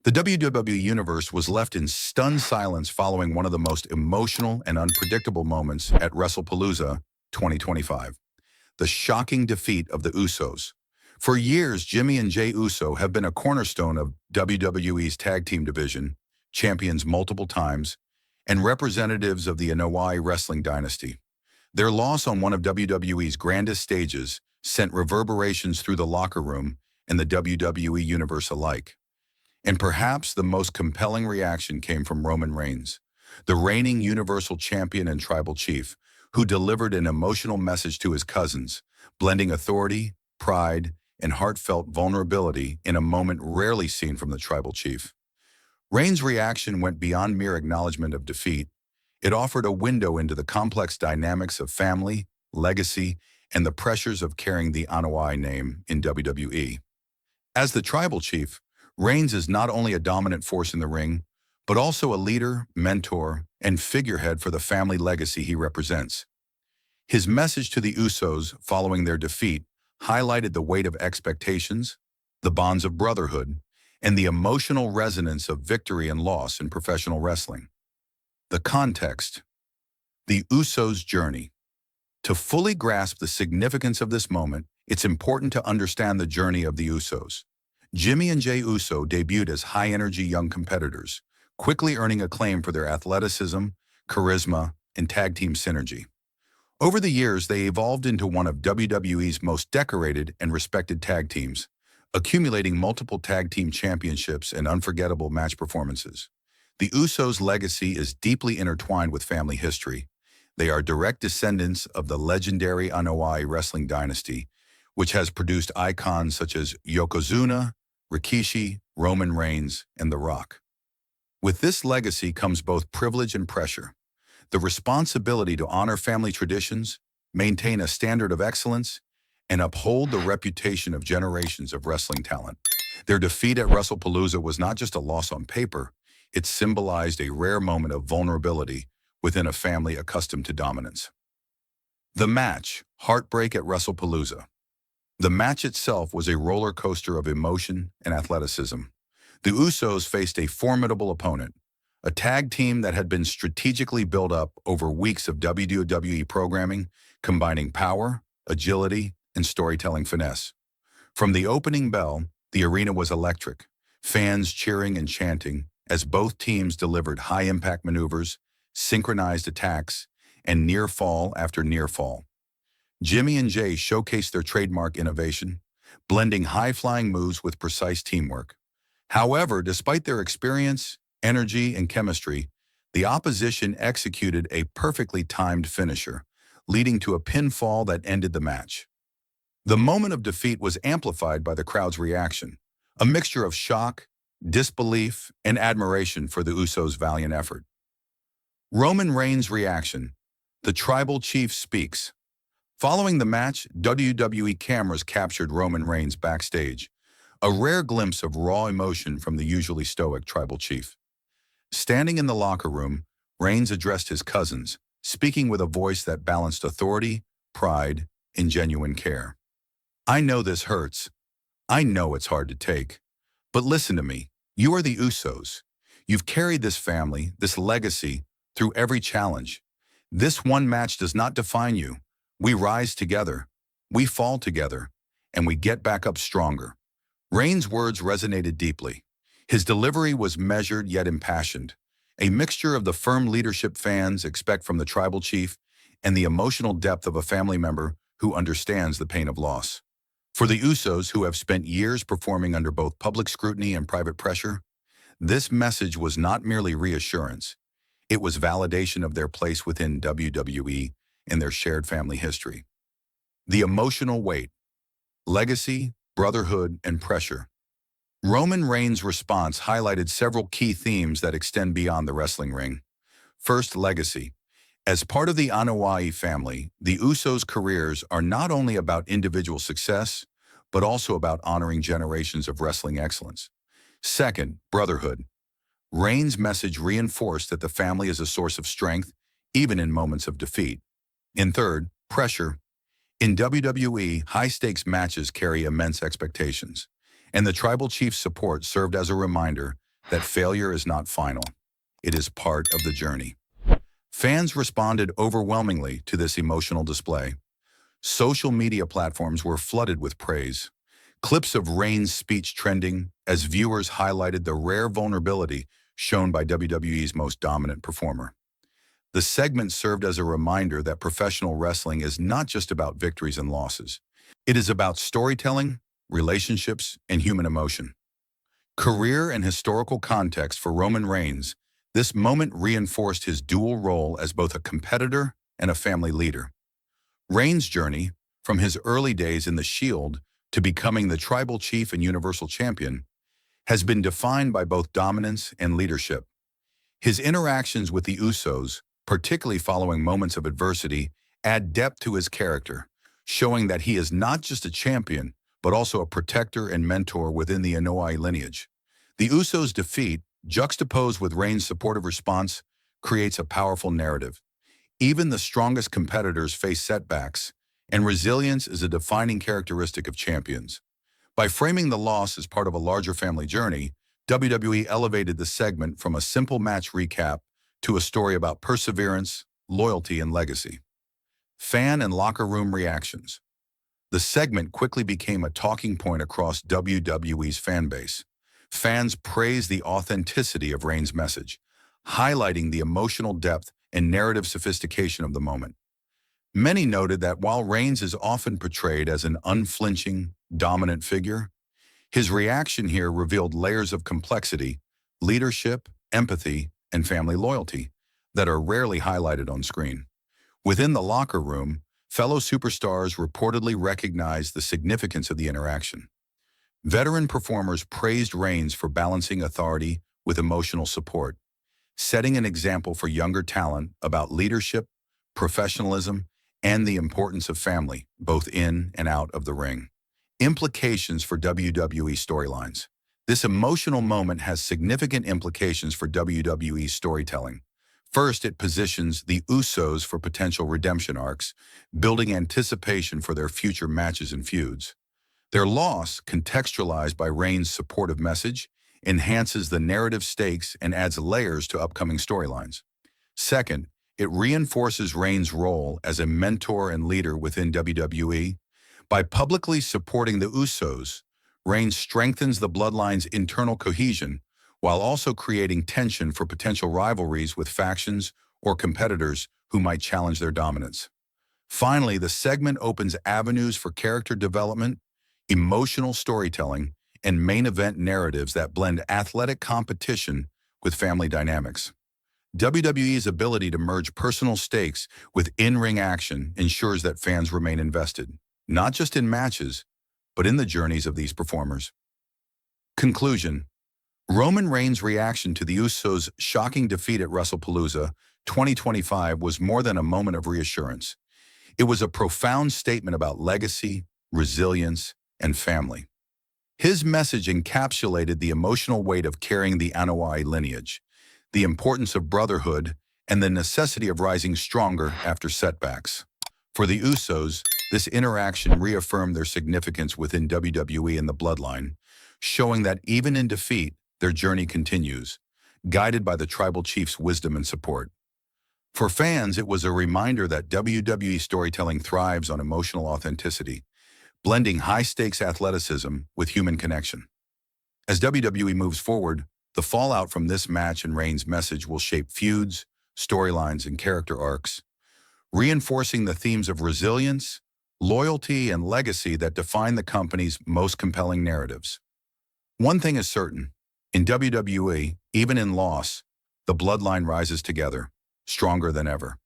The WWE Universe was left in stunned silence following one of the most emotional and unpredictable moments at WrestlePalooza 2025, the shocking defeat of the Usos. For years, Jimmy and Jey Uso have been a cornerstone of WWE's tag team division, champions multiple times, and representatives of the Anoa'i wrestling dynasty. Their loss on one of WWE's grandest stages sent reverberations through the locker room and the WWE Universe alike. And perhaps the most compelling reaction came from Roman Reigns, the reigning Universal Champion and Tribal Chief, who delivered an emotional message to his cousins, blending authority, pride, and heartfelt vulnerability in a moment rarely seen from the Tribal Chief. Reigns' reaction went beyond mere acknowledgement of defeat. It offered a window into the complex dynamics of family, legacy, and the pressures of carrying the Anoa'i name in WWE. As the Tribal Chief, Reigns is not only a dominant force in the ring, but also a leader, mentor, and figurehead for the family legacy he represents. His message to the Usos following their defeat highlighted the weight of expectations, the bonds of brotherhood, and the emotional resonance of victory and loss in professional wrestling. The context: the Usos' journey. To fully grasp the significance of this moment, it's important to understand the journey of the Usos. Jimmy and Jey Uso debuted as high-energy young competitors, quickly earning acclaim for their athleticism, charisma, and tag team synergy. Over the years, they evolved into one of WWE's most decorated and respected tag teams, accumulating multiple tag team championships and unforgettable match performances. The Usos' legacy is deeply intertwined with family history. They are direct descendants of the legendary Anoa'i wrestling dynasty, which has produced icons such as Yokozuna, Rikishi, Roman Reigns, and The Rock. With this legacy comes both privilege and pressure. The responsibility to honor family traditions, maintain a standard of excellence, and uphold the reputation of generations of wrestling talent. Their defeat at WrestlePalooza was not just a loss on paper, it symbolized a rare moment of vulnerability within a family accustomed to dominance. The match, Heartbreak at WrestlePalooza. The match itself was a roller coaster of emotion and athleticism. The Usos faced a formidable opponent, a tag team that had been strategically built up over weeks of WWE programming, combining power, agility, and storytelling finesse. From the opening bell, the arena was electric, fans cheering and chanting as both teams delivered high-impact maneuvers, synchronized attacks, and near fall after near fall. Jimmy and Jey showcased their trademark innovation, blending high-flying moves with precise teamwork. However, despite their experience, energy, and chemistry, the opposition executed a perfectly timed finisher, leading to a pinfall that ended the match. The moment of defeat was amplified by the crowd's reaction, a mixture of shock, disbelief, and admiration for the Usos' valiant effort. Roman Reigns' reaction. The Tribal Chief speaks. Following the match, WWE cameras captured Roman Reigns backstage, a rare glimpse of raw emotion from the usually stoic Tribal Chief. Standing in the locker room, Reigns addressed his cousins, speaking with a voice that balanced authority, pride, and genuine care. "I know this hurts. I know it's hard to take. But listen to me. You are the Usos. You've carried this family, this legacy, through every challenge. This one match does not define you. We rise together, we fall together, and we get back up stronger." Reigns' words resonated deeply. His delivery was measured yet impassioned, a mixture of the firm leadership fans expect from the Tribal Chief and the emotional depth of a family member who understands the pain of loss. For the Usos, who have spent years performing under both public scrutiny and private pressure, this message was not merely reassurance. It was validation of their place within WWE and their shared family history. The emotional weight, legacy, brotherhood, and pressure. Roman Reigns' response highlighted several key themes that extend beyond the wrestling ring. First, legacy. As part of the Anoa'i family, the Usos' careers are not only about individual success, but also about honoring generations of wrestling excellence. Second, brotherhood. Reigns' message reinforced that the family is a source of strength, even in moments of defeat. And third, pressure. In WWE, high-stakes matches carry immense expectations, and the Tribal Chief's support served as a reminder that failure is not final. It is part of the journey. Fans responded overwhelmingly to this emotional display. Social media platforms were flooded with praise. Clips of Reigns' speech trending as viewers highlighted the rare vulnerability shown by WWE's most dominant performer. The segment served as a reminder that professional wrestling is not just about victories and losses. It is about storytelling, relationships, and human emotion. Career and historical context for Roman Reigns, this moment reinforced his dual role as both a competitor and a family leader. Reigns' journey, from his early days in the Shield to becoming the tribal chief and Universal Champion, has been defined by both dominance and leadership. His interactions with the Usos, particularly following moments of adversity, add depth to his character, showing that he is not just a champion, but also a protector and mentor within the Anoa'i lineage. The Usos' defeat, juxtaposed with Reigns' supportive response, creates a powerful narrative. Even the strongest competitors face setbacks, and resilience is a defining characteristic of champions. By framing the loss as part of a larger family journey, WWE elevated the segment from a simple match recap to a story about perseverance, loyalty, and legacy. Fan and locker room reactions. The segment quickly became a talking point across WWE's fan base. Fans praised the authenticity of Reigns' message, highlighting the emotional depth and narrative sophistication of the moment. Many noted that while Reigns is often portrayed as an unflinching, dominant figure, his reaction here revealed layers of complexity, leadership, empathy, and family loyalty that are rarely highlighted on screen. Within the locker room, fellow superstars reportedly recognized the significance of the interaction. Veteran performers praised Reigns for balancing authority with emotional support, setting an example for younger talent about leadership, professionalism, and the importance of family, both in and out of the ring. Implications for WWE storylines. This emotional moment has significant implications for WWE storytelling. First, it positions the Usos for potential redemption arcs, building anticipation for their future matches and feuds. Their loss, contextualized by Reigns' supportive message, enhances the narrative stakes and adds layers to upcoming storylines. Second, it reinforces Reigns' role as a mentor and leader within WWE. By publicly supporting the Usos, Reigns strengthens the Bloodline's internal cohesion while also creating tension for potential rivalries with factions or competitors who might challenge their dominance. Finally, the segment opens avenues for character development, emotional storytelling, and main event narratives that blend athletic competition with family dynamics. WWE's ability to merge personal stakes with in-ring action ensures that fans remain invested, not just in matches, but in the journeys of these performers. Conclusion. Roman Reigns' reaction to the Usos' shocking defeat at WrestlePalooza 2025 was more than a moment of reassurance. It was a profound statement about legacy, resilience, and family. His message encapsulated the emotional weight of carrying the Anoa'i lineage, the importance of brotherhood, and the necessity of rising stronger after setbacks. For the Usos, this interaction reaffirmed their significance within WWE and the Bloodline, showing that even in defeat, their journey continues, guided by the tribal chief's wisdom and support. For fans, it was a reminder that WWE storytelling thrives on emotional authenticity, blending high-stakes athleticism with human connection. As WWE moves forward, the fallout from this match and Reigns' message will shape feuds, storylines, and character arcs, reinforcing the themes of resilience, loyalty, and legacy that define the company's most compelling narratives. One thing is certain, in WWE, even in loss, the Bloodline rises together, stronger than ever.